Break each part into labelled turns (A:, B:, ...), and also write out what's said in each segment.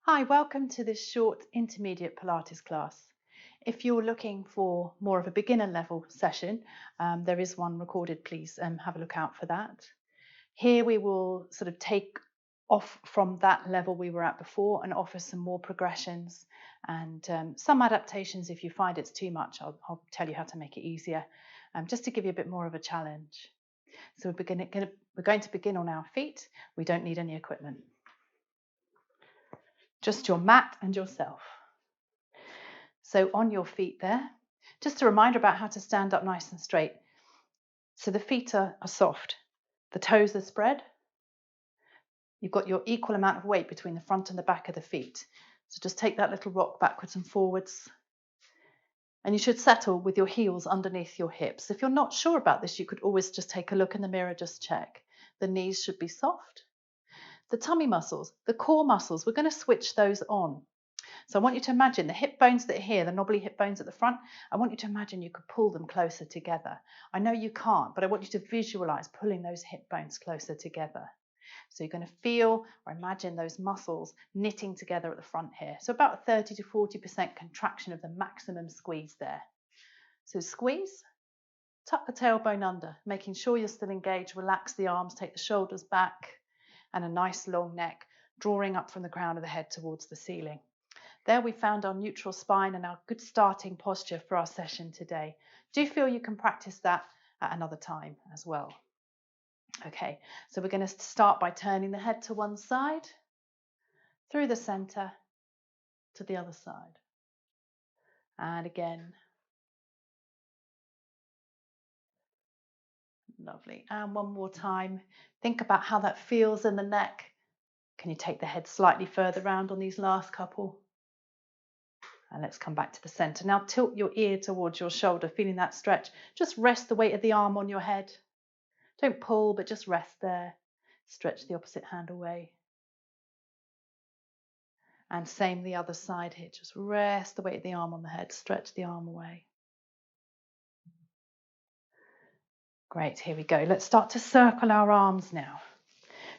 A: Hi, welcome to this short intermediate Pilates class. If you're looking for more of a beginner level session, there is one recorded. Please have a look out for that. Here we will sort of take off from that level we were at before and offer some more progressions and some adaptations. If you find it's too much, I'll tell you how to make it easier, just to give you a bit more of a challenge. So we're going to begin on our feet. We don't need any equipment. Just your mat and yourself. So on your feet there, just a reminder about how to stand up nice and straight. So the feet are soft, the toes are spread. You've got your equal amount of weight between the front and the back of the feet. So just take that little rock backwards and forwards. And you should settle with your heels underneath your hips. If you're not sure about this, you could always just take a look in the mirror, just check. The knees should be soft. The tummy muscles, the core muscles, we're going to switch those on. So I want you to imagine the hip bones that are here, the knobbly hip bones at the front, I want you to imagine you could pull them closer together. I know you can't, but I want you to visualize pulling those hip bones closer together. So you're going to feel or imagine those muscles knitting together at the front here. So about 30 to 40% contraction of the maximum squeeze there. So squeeze, tuck the tailbone under, making sure you're still engaged, relax the arms, take the shoulders back, and a nice long neck, drawing up from the crown of the head towards the ceiling. There we found our neutral spine and our good starting posture for our session today. Do you feel you can practice that at another time as well? Okay, so we're going to start by turning the head to one side, through the center, to the other side. And again. Lovely. And one more time. Think about how that feels in the neck. Can you take the head slightly further round on these last couple? And let's come back to the center. Now tilt your ear towards your shoulder, feeling that stretch. Just rest the weight of the arm on your head. Don't pull, but just rest there. Stretch the opposite hand away. And same the other side here. Just rest the weight of the arm on the head. Stretch the arm away. Great, here we go. Let's start to circle our arms now.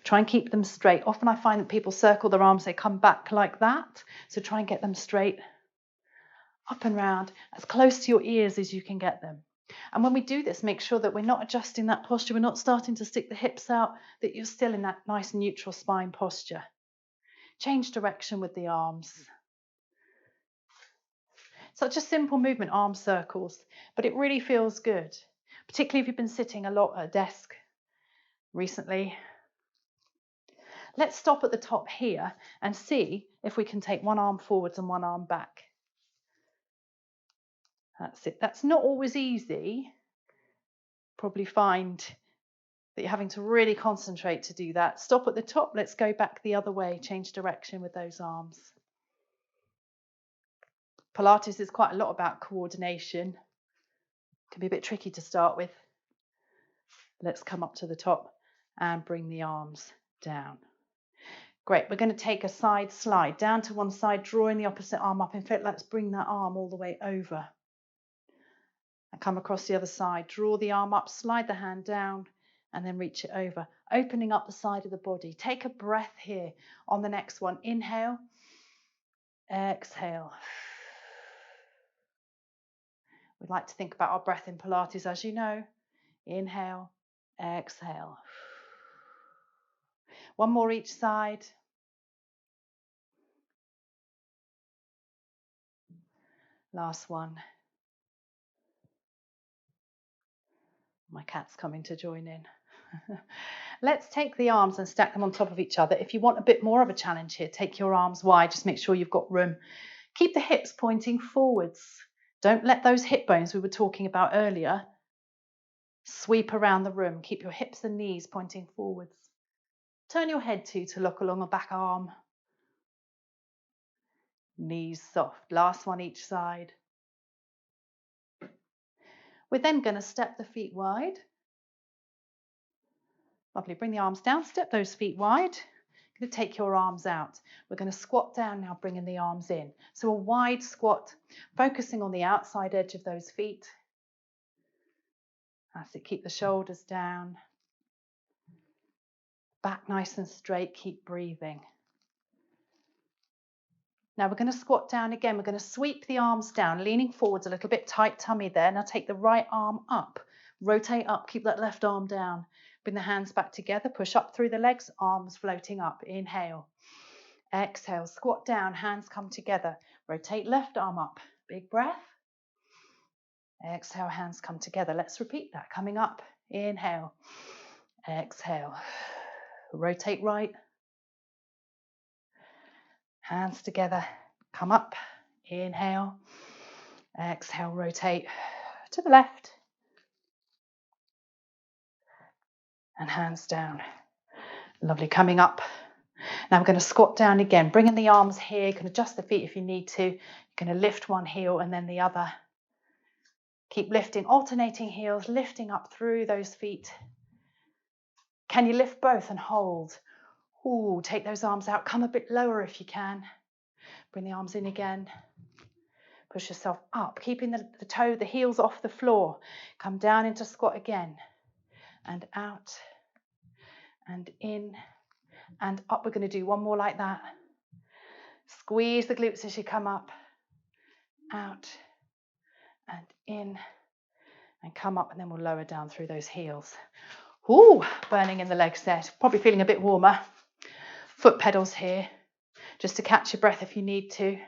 A: Try and keep them straight. Often I find that people circle their arms, they come back like that. So try and get them straight, up and round, as close to your ears as you can get them. And when we do this, make sure that we're not adjusting that posture, we're not starting to stick the hips out, that you're still in that nice neutral spine posture. Change direction with the arms. Such a simple movement, arm circles, but it really feels good, particularly if you've been sitting a lot at a desk recently. Let's stop at the top here and see if we can take one arm forwards and one arm back. That's it. That's not always easy. Probably find that you're having to really concentrate to do that. Stop at the top. Let's go back the other way. Change direction with those arms. Pilates is quite a lot about coordination. It can be a bit tricky to start with. Let's come up to the top and bring the arms down. Great. We're going to take a side slide down to one side, drawing the opposite arm up. In fact, let's bring that arm all the way over. And come across the other side, draw the arm up, slide the hand down, and then reach it over, opening up the side of the body. Take a breath here on the next one. Inhale, exhale. We'd like to think about our breath in Pilates, as you know. Inhale, exhale. One more each side. Last one. My cat's coming to join in. Let's take the arms and stack them on top of each other. If you want a bit more of a challenge here, take your arms wide. Just make sure you've got room. Keep the hips pointing forwards. Don't let those hip bones we were talking about earlier sweep around the room. Keep your hips and knees pointing forwards. Turn your head to look along a back arm. Knees soft. Last one each side. We're then going to step the feet wide. Lovely. Bring the arms down. Step those feet wide. You're going to take your arms out. We're going to squat down now, bringing the arms in. So a wide squat, focusing on the outside edge of those feet. That's it. Keep the shoulders down. Back nice and straight. Keep breathing. Now we're going to squat down again. We're going to sweep the arms down, leaning forwards a little bit, tight tummy there. Now take the right arm up, rotate up, keep that left arm down. Bring the hands back together, push up through the legs, arms floating up. Inhale. Exhale, squat down, hands come together. Rotate left arm up. Big breath. Exhale, hands come together. Let's repeat that. Coming up. Inhale. Exhale. Rotate right. Hands together. Come up. Inhale. Exhale, rotate to the left. And hands down. Lovely. Coming up. Now we're going to squat down again. Bringing the arms here. You can adjust the feet if you need to. You're going to lift one heel and then the other. Keep lifting, alternating heels, lifting up through those feet. Can you lift both and hold? Ooh, take those arms out. Come a bit lower if you can. Bring the arms in again. Push yourself up, keeping the heels off the floor. Come down into squat again. And out. And in. And up. We're going to do one more like that. Squeeze the glutes as you come up. Out. And in. And come up, and then we'll lower down through those heels. Ooh, burning in the legs there. Probably feeling a bit warmer. Foot pedals here, just to catch your breath if you need to.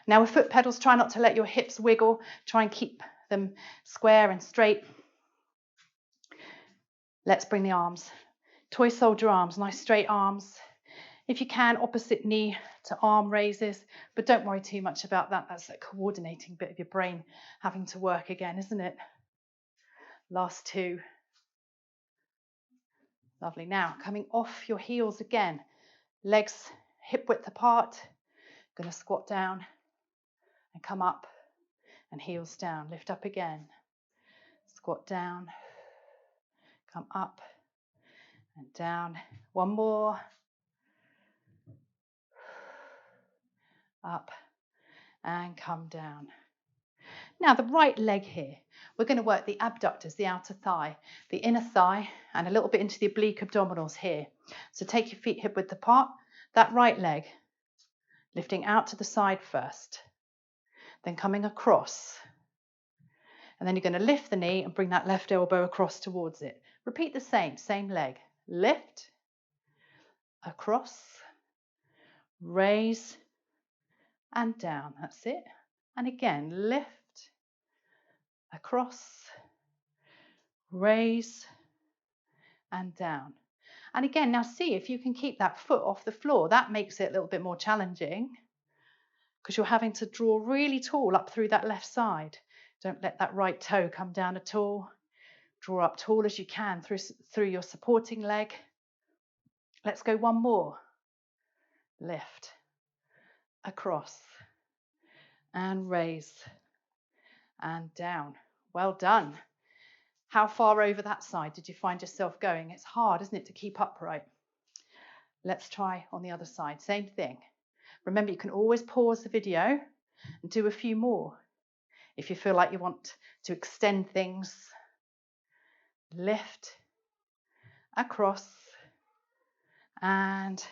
A: Now with foot pedals, try not to let your hips wiggle. Try and keep them square and straight. Let's bring the arms. Toy soldier arms, nice straight arms. If you can, opposite knee to arm raises, but don't worry too much about that. That's a coordinating bit of your brain having to work again, isn't it? Last two. Lovely. Now, coming off your heels again. Legs hip width apart. Going to squat down and come up and heels down. Lift up again. Squat down. Come up and down. One more. Up and come down. Now the right leg here, we're going to work the abductors, the outer thigh, the inner thigh, and a little bit into the oblique abdominals here. So take your feet hip width apart, that right leg, lifting out to the side first, then coming across. And then you're going to lift the knee and bring that left elbow across towards it. Repeat the same leg. Lift, across, raise, and down. That's it. And again, lift, across, raise, and down. And again, now see if you can keep that foot off the floor. That makes it a little bit more challenging because you're having to draw really tall up through that left side. Don't let that right toe come down at all. Draw up tall as you can through your supporting leg. Let's go one more. Lift, across, and raise, and down. Well done. How far over that side did you find yourself going? It's hard, isn't it, to keep upright? Let's try on the other side. Same thing. Remember, you can always pause the video and do a few more if you feel like you want to extend things. Lift, across, and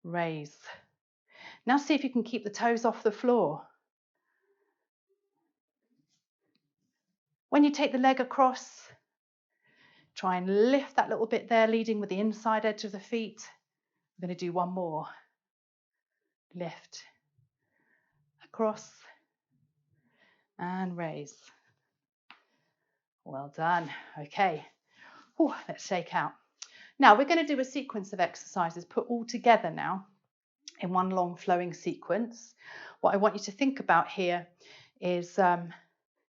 A: raise. Now see if you can keep the toes off the floor. When you take the leg across, try and lift that little bit there, leading with the inside edge of the feet. I'm going to do one more. Lift, across, and raise. Well done. Okay. Ooh, let's shake out. Now we're going to do a sequence of exercises put all together now in one long flowing sequence. What I want you to think about here is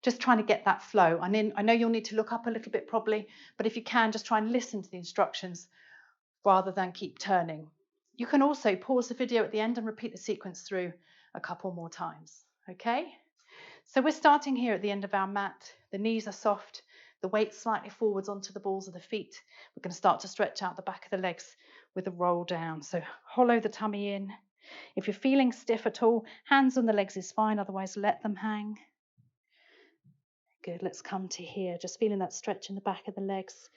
A: just trying to get that flow. I know you'll need to look up a little bit probably, but if you can, just try and listen to the instructions rather than keep turning. You can also pause the video at the end and repeat the sequence through a couple more times. Okay? So we're starting here at the end of our mat. The knees are soft, the weight slightly forwards onto the balls of the feet. We're going to start to stretch out the back of the legs with a roll down. So hollow the tummy in. If you're feeling stiff at all, hands on the legs is fine, otherwise let them hang. Good, let's come to here. Just feeling that stretch in the back of the legs.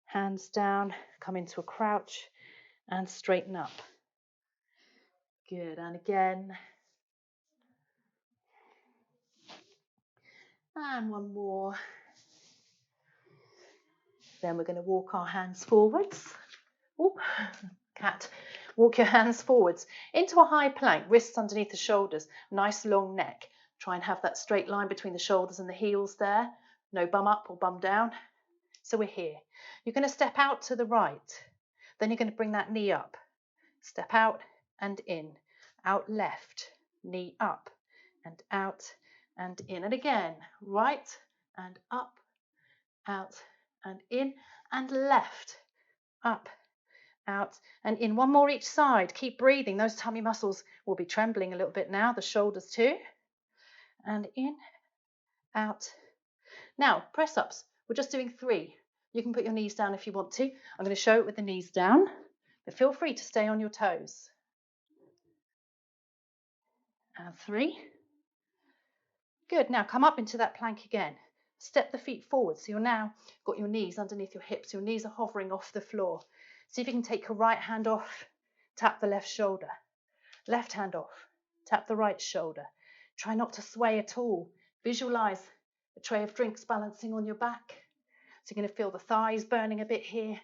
A: Hands down, come into a crouch and straighten up. Good, and again. And one more. Then we're going to walk our hands forwards. Ooh, cat. Walk your hands forwards into a high plank, wrists underneath the shoulders, nice long neck. Try and have that straight line between the shoulders and the heels there. No bum up or bum down. So we're here. You're going to step out to the right. Then you're going to bring that knee up. Step out and in. Out left. Knee up and out and in. And again, right and up, out and in, and left, up, out and in. One more each side. Keep breathing. Those tummy muscles will be trembling a little bit now. The shoulders too. And in, out. Now, press ups. We're just doing 3. You can put your knees down if you want to. I'm going to show it with the knees down, but feel free to stay on your toes. And 3. Good. Now come up into that plank again. Step the feet forward. So you're now got your knees underneath your hips. Your knees are hovering off the floor. See if you can take your right hand off, tap the left shoulder. Left hand off, tap the right shoulder. Try not to sway at all. Visualize a tray of drinks balancing on your back. So you're going to feel the thighs burning a bit here,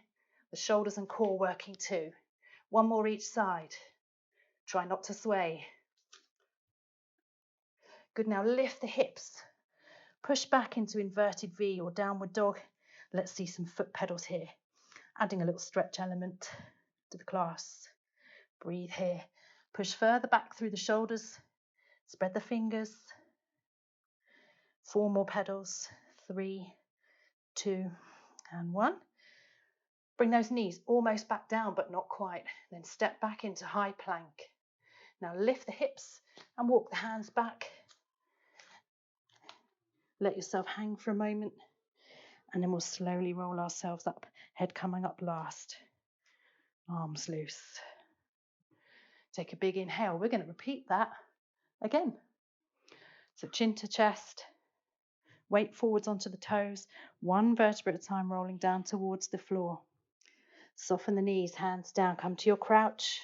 A: the shoulders and core working too. One more each side. Try not to sway. Good, now lift the hips. Push back into inverted V or downward dog. Let's see some foot pedals here. Adding a little stretch element to the class. Breathe here. Push further back through the shoulders. Spread the fingers. 4 more pedals. 3, 2, and 1. Bring those knees almost back down, but not quite. Then step back into high plank. Now lift the hips and walk the hands back. Let yourself hang for a moment, and then we'll slowly roll ourselves up, head coming up last. Arms loose. Take a big inhale. We're going to repeat that again. So chin to chest, weight forwards onto the toes, 1 vertebra at a time, rolling down towards the floor. Soften the knees, hands down, come to your crouch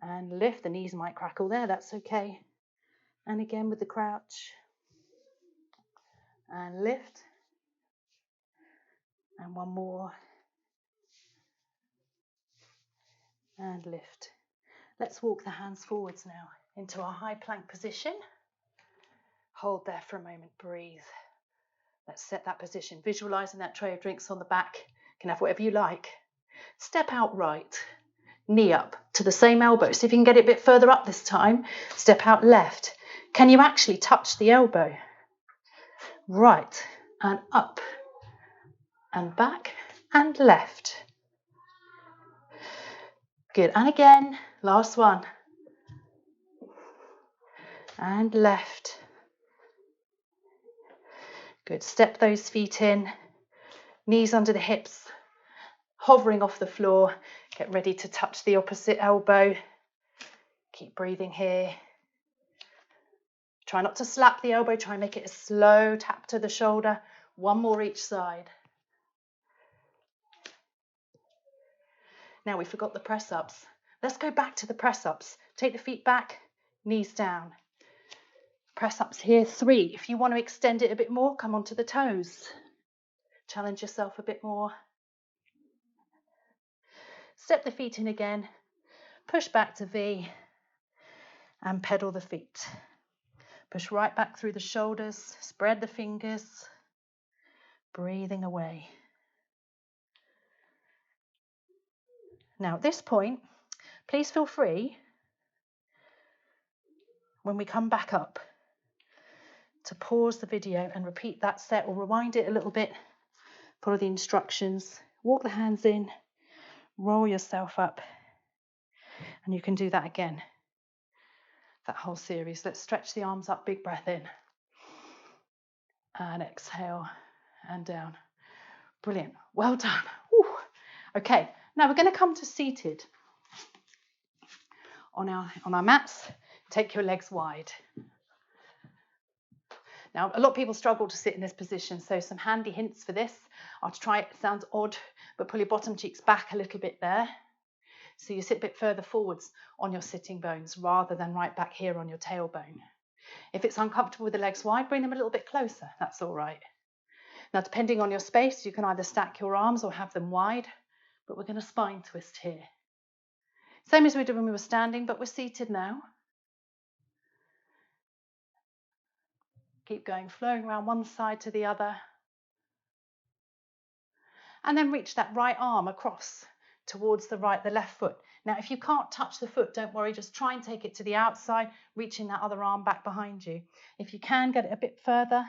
A: and lift. The knees might crackle there, that's okay. And again with the crouch and lift. And one more and lift. Let's walk the hands forwards now into our high plank position. Hold there for a moment, breathe. Let's set that position, visualizing that tray of drinks on the back. You can have whatever you like. Step out right, knee up to the same elbow. See if you can get it a bit further up this time. Step out left. Can you actually touch the elbow? Right and up and back and left. Good, and again, last one. And left. Good, step those feet in, knees under the hips, hovering off the floor. Get ready to touch the opposite elbow. Keep breathing here. Try not to slap the elbow, try and make it a slow tap to the shoulder. 1 more each side. Now we forgot the press ups. Let's go back to the press ups. Take the feet back, knees down. Press ups here, 3. If you want to extend it a bit more, come onto the toes. Challenge yourself a bit more. Step the feet in again. Push back to V and pedal the feet. Push right back through the shoulders. Spread the fingers. Breathing away. Now at this point, please feel free, when we come back up, to pause the video and repeat that set or rewind it a little bit. Follow the instructions. Walk the hands in. Roll yourself up. And you can do that again. That whole series. Let's stretch the arms up. Big breath in. And exhale and down. Brilliant. Well done. Whew. Okay. Now we're going to come to seated on our mats. Take your legs wide. Now, a lot of people struggle to sit in this position, so some handy hints for this are to try it. It sounds odd, but pull your bottom cheeks back a little bit there. So you sit a bit further forwards on your sitting bones rather than right back here on your tailbone. If it's uncomfortable with the legs wide, bring them a little bit closer. That's all right. Now, depending on your space, you can either stack your arms or have them wide, but we're going to spine twist here. Same as we did when we were standing, but we're seated now. Keep going, flowing around one side to the other. And then reach that right arm across towards the left foot. Now, if you can't touch the foot, don't worry, just try and take it to the outside, reaching that other arm back behind you. If you can, get it a bit further,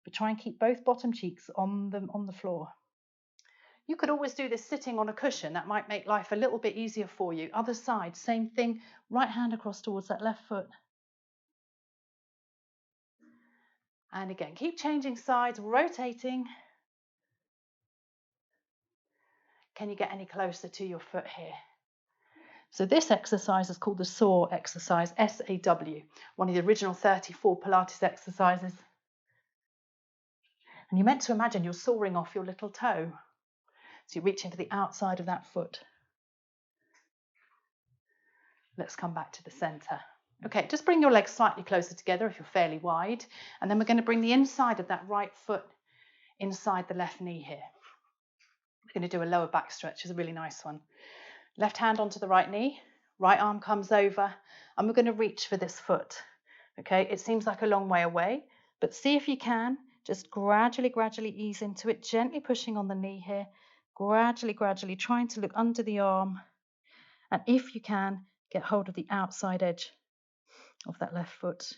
A: but try and keep both bottom cheeks on the floor. You could always do this sitting on a cushion. That might make life a little bit easier for you. Other side, same thing, right hand across towards that left foot. And again, keep changing sides, rotating. Can you get any closer to your foot here? So this exercise is called the SAW exercise, S-A-W, one of the original 34 Pilates exercises. And you're meant to imagine you're sawing off your little toe. So you're reaching for the outside of that foot. Let's come back to the center. Okay, just bring your legs slightly closer together if you're fairly wide. And then we're going to bring the inside of that right foot inside the left knee here. We're going to do a lower back stretch. It's a really nice one. Left hand onto the right knee, right arm comes over, and we're going to reach for this foot. Okay, it seems like a long way away, but see if you can, just gradually ease into it, gently pushing on the knee here, gradually trying to look under the arm, and if you can, get hold of the outside edge of that left foot,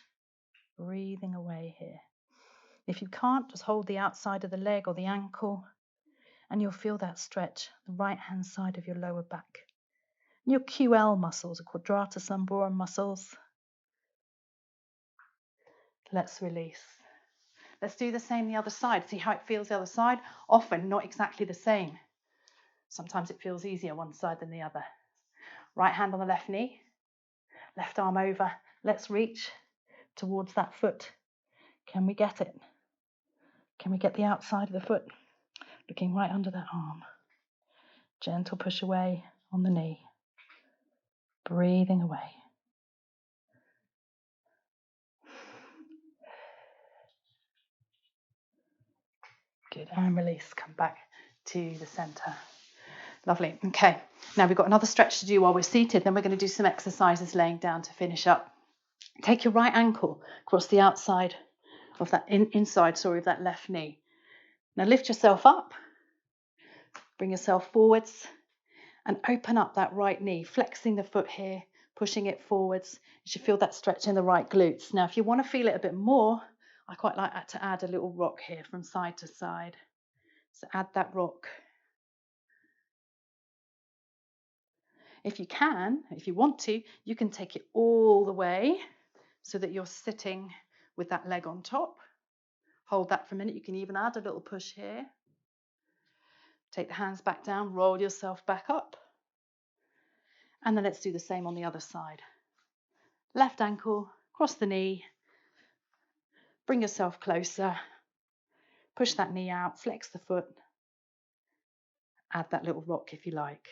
A: breathing away here. If you can't, just hold the outside of the leg or the ankle, and you'll feel that stretch, the right hand side of your lower back. Your QL muscles, quadratus lumborum muscles. Let's release. Let's do the same the other side. See how it feels the other side? Often not exactly the same. Sometimes it feels easier one side than the other. Right hand on the left knee, left arm over. Let's reach towards that foot. Can we get it? Can we get the outside of the foot? Looking right under that arm. Gentle push away on the knee. Breathing away. Good, and release, come back to the center. Lovely, okay. Now we've got another stretch to do while we're seated, then we're going to do some exercises laying down to finish up. Take your right ankle across the outside of that, inside of that left knee. Now lift yourself up, bring yourself forwards, and open up that right knee, flexing the foot here, pushing it forwards. You should feel that stretch in the right glutes. Now if you want to feel it a bit more, I quite like to add a little rock here from side to side. So add that rock. If you can, if you want to, you can take it all the way so that you're sitting with that leg on top. Hold that for a minute. You can even add a little push here. Take the hands back down, roll yourself back up. And then let's do the same on the other side. Left ankle, cross the knee. Bring yourself closer. Push that knee out, flex the foot. Add that little rock if you like.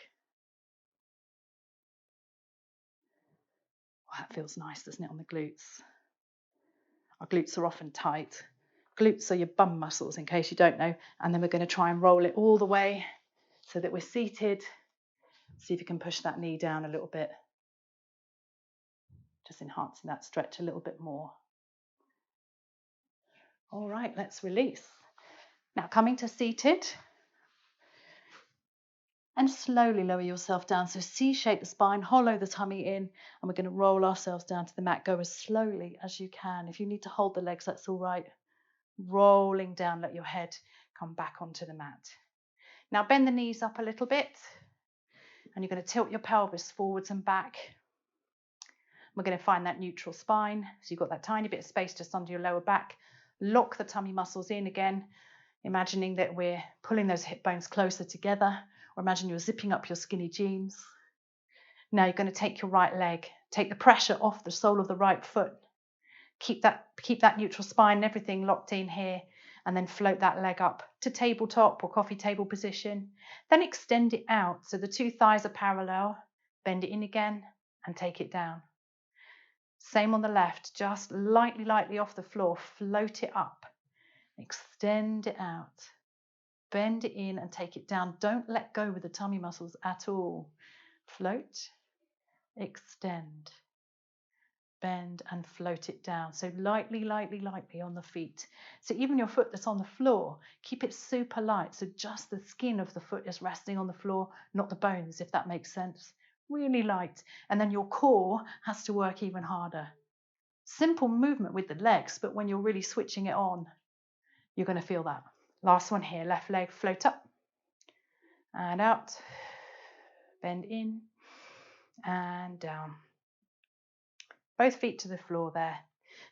A: Well, that feels nice, doesn't it, on the glutes? Our glutes are often tight. Glutes are your bum muscles, in case you don't know. And then we're going to try and roll it all the way so that we're seated. See if you can push that knee down a little bit. Just enhancing that stretch a little bit more. All right, let's release. Now coming to seated. And slowly lower yourself down. So C-shape the spine, hollow the tummy in, and we're going to roll ourselves down to the mat. Go as slowly as you can. If you need to hold the legs, that's all right. Rolling down, let your head come back onto the mat. Now bend the knees up a little bit, and you're going to tilt your pelvis forwards and back. We're going to find that neutral spine. So you've got that tiny bit of space just under your lower back. Lock the tummy muscles in again, imagining that we're pulling those hip bones closer together. Or imagine you're zipping up your skinny jeans. Now you're going to take your right leg, take the pressure off the sole of the right foot. Keep that neutral spine and everything locked in here, and then float that leg up to tabletop or coffee table position. Then extend it out so the two thighs are parallel. Bend it in again and take it down. Same on the left, just lightly, lightly off the floor, float it up, extend it out, bend it in and take it down. Don't let go with the tummy muscles at all. Float, extend, bend and float it down. So lightly, lightly, lightly on the feet. So even your foot that's on the floor, keep it super light. So just the skin of the foot is resting on the floor, not the bones, if that makes sense. Really light. And then your core has to work even harder. Simple movement with the legs, but when you're really switching it on, you're going to feel that. Last one here, left leg, float up and out, bend in and down. Both feet to the floor there.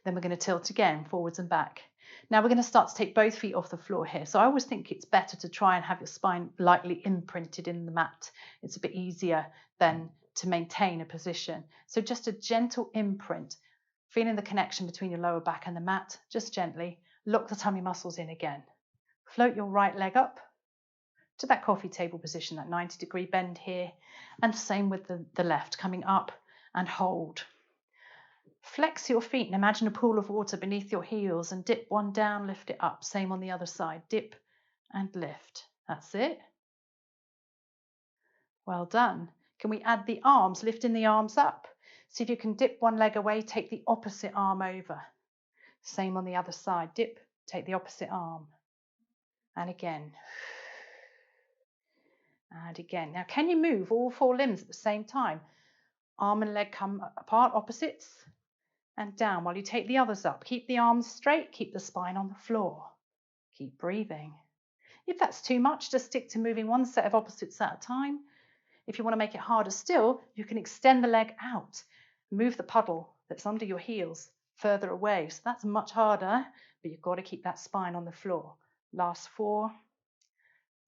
A: Then we're going to tilt again, forwards and back. Now we're going to start to take both feet off the floor here. So I always think it's better to try and have your spine lightly imprinted in the mat. It's a bit easier than to maintain a position. So just a gentle imprint, feeling the connection between your lower back and the mat, just gently. Lock the tummy muscles in again. Float your right leg up to that coffee table position, that 90-degree bend here. And same with the left, coming up and hold. Flex your feet and imagine a pool of water beneath your heels and dip one down, lift it up. Same on the other side, dip and lift. That's it. Well done. Can we add the arms, lifting the arms up? See if you can dip one leg away, take the opposite arm over. Same on the other side, dip, take the opposite arm. And again. And again. Now, can you move all four limbs at the same time? Arm and leg come apart, opposites, and down while you take the others up. Keep the arms straight, keep the spine on the floor. Keep breathing. If that's too much, just stick to moving one set of opposites at a time. If you want to make it harder still, you can extend the leg out. Move the puddle that's under your heels further away. So that's much harder, but you've got to keep that spine on the floor. Last 4,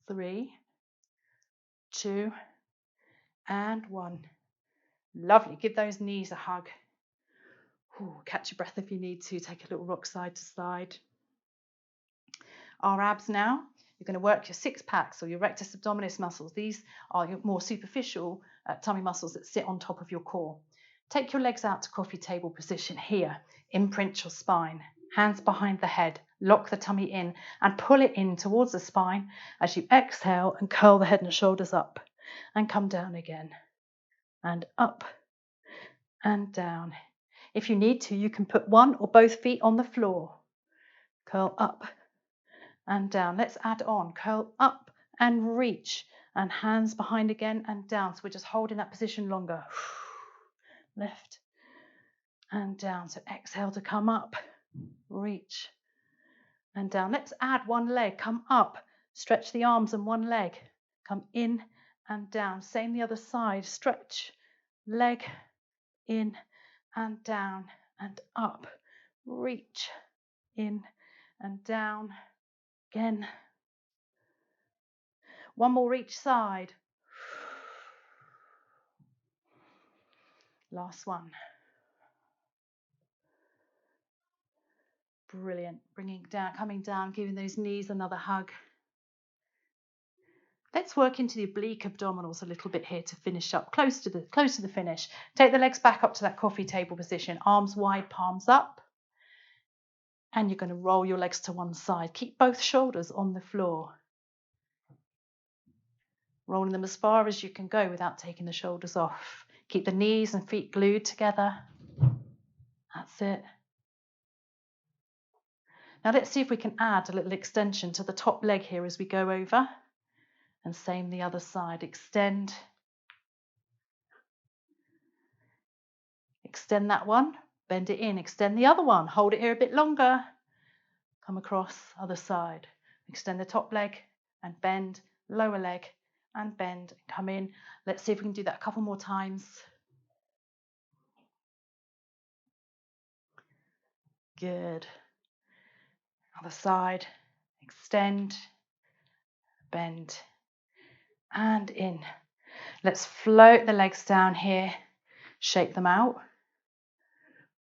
A: 3, 2, and 1. Lovely. Give those knees a hug. Ooh, catch your breath if you need to. Take a little rock side to side. Our abs now. You're going to work your six packs or your rectus abdominis muscles. These are your more superficial tummy muscles that sit on top of your core. Take your legs out to coffee table position here. Imprint your spine. Hands behind the head. Lock the tummy in and pull it in towards the spine as you exhale and curl the head and shoulders up. And come down again. And up and down. If you need to, you can put one or both feet on the floor. Curl up and down. Let's add on. Curl up and reach. And hands behind again and down. So we're just holding that position longer. Lift and down. So exhale to come up. Reach and down. Let's add one leg. Come up. Stretch the arms and one leg. Come in and down. Same the other side. Stretch. Leg in and down and up. Reach in and down. Again. One more each side. Last one. Brilliant. Bringing down, coming down, giving those knees another hug. Let's work into the oblique abdominals a little bit here to finish up, close to the finish. Take the legs back up to that coffee table position, arms wide, palms up. And you're going to roll your legs to one side. Keep both shoulders on the floor. Rolling them as far as you can go without taking the shoulders off. Keep the knees and feet glued together. That's it. Now let's see if we can add a little extension to the top leg here as we go over. And same the other side. Extend. Extend that one. Bend it in. Extend the other one. Hold it here a bit longer. Come across, other side. Extend the top leg and bend. Lower leg and bend. Come in. Let's see if we can do that a couple more times. Good. Other side. Extend. Bend. And in. Let's float the legs down here. Shake them out.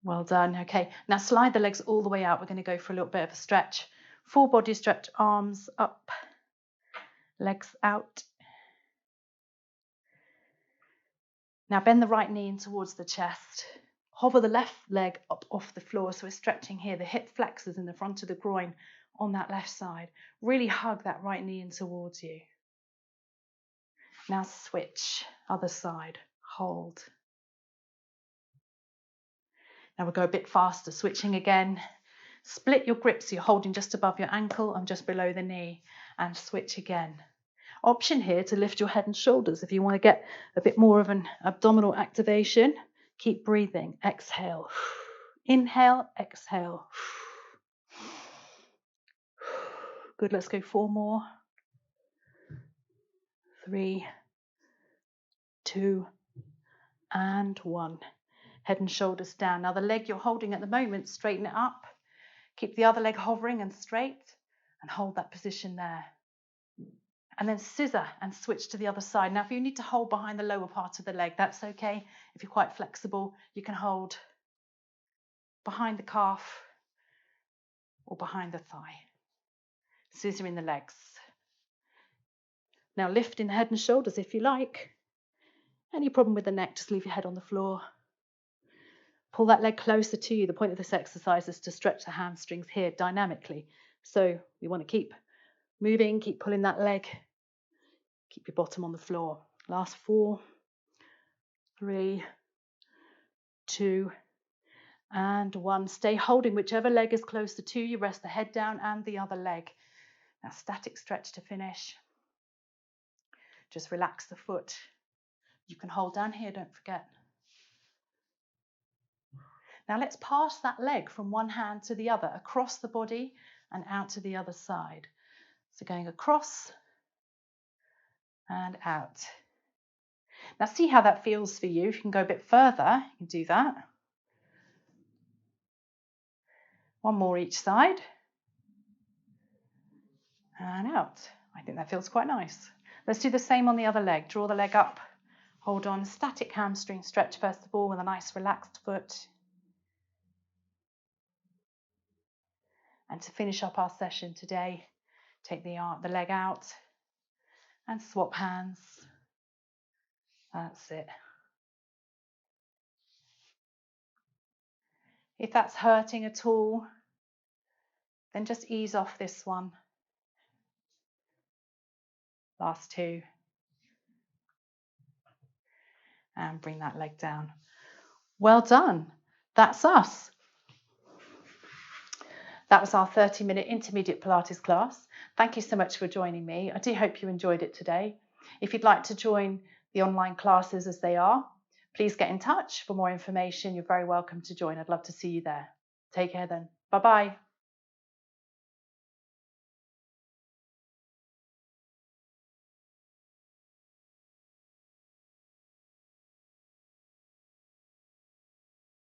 A: Well done. Okay, now slide the legs all the way out. We're going to go for a little bit of a stretch. Full body stretch, arms up, legs out. Now bend the right knee in towards the chest. Hover the left leg up off the floor, so we're stretching here, the hip flexors in the front of the groin on that left side. Really hug that right knee in towards you. Now switch, other side, hold. Now we'll go a bit faster, switching again. Split your grip so you're holding just above your ankle and just below the knee, and switch again. Option here to lift your head and shoulders if you want to get a bit more of an abdominal activation. Keep breathing. Exhale. Inhale, exhale. Good, let's go 4 more. 3, 2, and 1. Head and shoulders down. Now the leg you're holding at the moment, straighten it up. Keep the other leg hovering and straight, and hold that position there. And then scissor and switch to the other side. Now if you need to hold behind the lower part of the leg, that's okay. If you're quite flexible, you can hold behind the calf or behind the thigh. Scissoring the legs. Now lifting the head and shoulders if you like. Any problem with the neck, just leave your head on the floor. Pull that leg closer to you. The point of this exercise is to stretch the hamstrings here dynamically. So we want to keep moving, keep pulling that leg. Keep your bottom on the floor. Last 4, 3, 2, and 1. Stay holding whichever leg is closer to you. Rest the head down and the other leg. Now static stretch to finish. Just relax the foot. You can hold down here, don't forget. Now let's pass that leg from one hand to the other, across the body and out to the other side. So going across and out. Now see how that feels for you. If you can go a bit further, you can do that. 1 more each side. And out. I think that feels quite nice. Let's do the same on the other leg. Draw the leg up. Hold on. Static hamstring stretch first of all with a nice relaxed foot. And to finish up our session today, take the leg out and swap hands. That's it. If that's hurting at all, then just ease off this one. Last 2. And bring that leg down. Well done. That's us. That was our 30-minute Intermediate Pilates class. Thank you so much for joining me. I do hope you enjoyed it today. If you'd like to join the online classes as they are, please get in touch for more information. You're very welcome to join. I'd love to see you there. Take care then. Bye-bye.